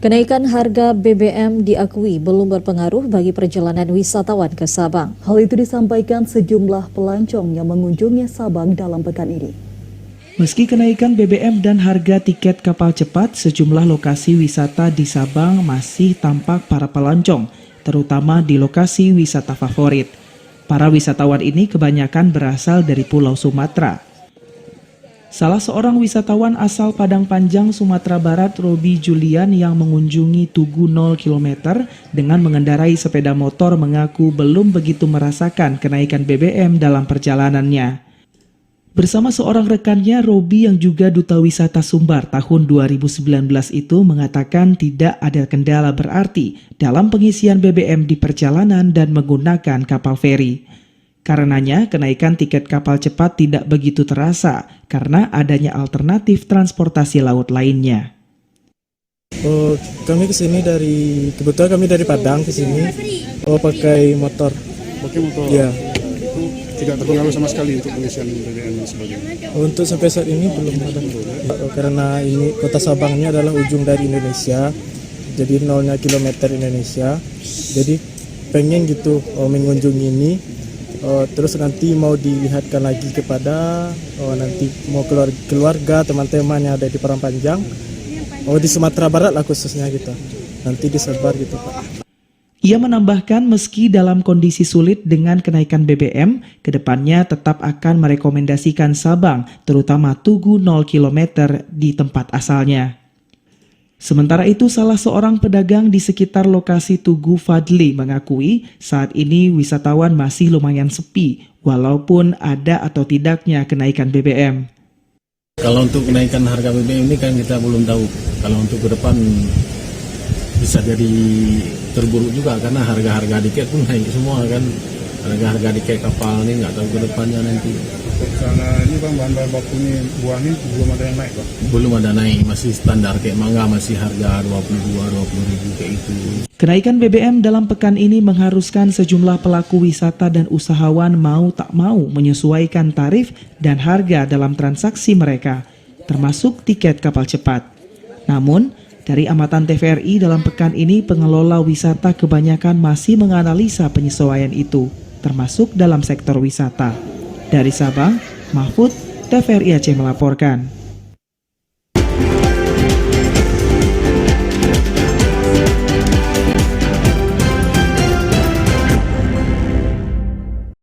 Kenaikan harga BBM diakui belum berpengaruh bagi perjalanan wisatawan ke Sabang. Hal itu disampaikan sejumlah pelancong yang mengunjungi Sabang dalam pekan ini. Meski kenaikan BBM dan harga tiket kapal cepat, sejumlah lokasi wisata di Sabang masih tampak para pelancong, terutama di lokasi wisata favorit. Para wisatawan ini kebanyakan berasal dari Pulau Sumatera. Salah seorang wisatawan asal Padang Panjang, Sumatera Barat, Robi Julian, yang mengunjungi Tugu 0 km dengan mengendarai sepeda motor mengaku belum begitu merasakan kenaikan BBM dalam perjalanannya. Bersama seorang rekannya, Robi yang juga Duta Wisata Sumbar tahun 2019 itu mengatakan tidak ada kendala berarti dalam pengisian BBM di perjalanan dan menggunakan kapal feri. Karenanya, kenaikan tiket kapal cepat tidak begitu terasa karena adanya alternatif transportasi laut lainnya. Kami kesini kebetulan kami dari Padang kesini, pakai motor. Pakai motor? Ya. Itu tidak terpengaruh sama sekali untuk pengisian BBM dan sebagainya? Untuk sampai saat ini belum ada. Karena ini kota Sabangnya adalah ujung dari Indonesia, jadi 0 kilometer Indonesia. Jadi pengen gitu mengunjungi ini. Terus nanti mau dilihatkan lagi kepada nanti mau keluarga teman-teman yang ada di Padang Panjang, di Sumatera Barat lah khususnya gitu, nanti disebar gitu Pak. Ia menambahkan meski dalam kondisi sulit dengan kenaikan BBM, kedepannya tetap akan merekomendasikan Sabang, terutama Tugu 0 km di tempat asalnya. Sementara itu, salah seorang pedagang di sekitar lokasi Tugu, Fadli, mengakui saat ini wisatawan masih lumayan sepi, walaupun ada atau tidaknya kenaikan BBM. Kalau untuk kenaikan harga BBM ini kan kita belum tahu. Kalau untuk ke depan bisa jadi terburuk juga karena harga-harga tiket pun naik semua kan. Harga-harga tiket kapal ini nggak tahu ke depannya nanti. Karena ini Bang, bahan baku ini, buah ini belum ada yang naik Bang? Belum ada naik, masih standar kayak mangga masih harga 22-20 ribu kayak itu. Kenaikan BBM dalam pekan ini mengharuskan sejumlah pelaku wisata dan usahawan mau tak mau menyesuaikan tarif dan harga dalam transaksi mereka, termasuk tiket kapal cepat. Namun, dari amatan TVRI dalam pekan ini, pengelola wisata kebanyakan masih menganalisa penyesuaian itu, termasuk dalam sektor wisata. Dari Sabang, Mahfud, TVRI Aceh melaporkan.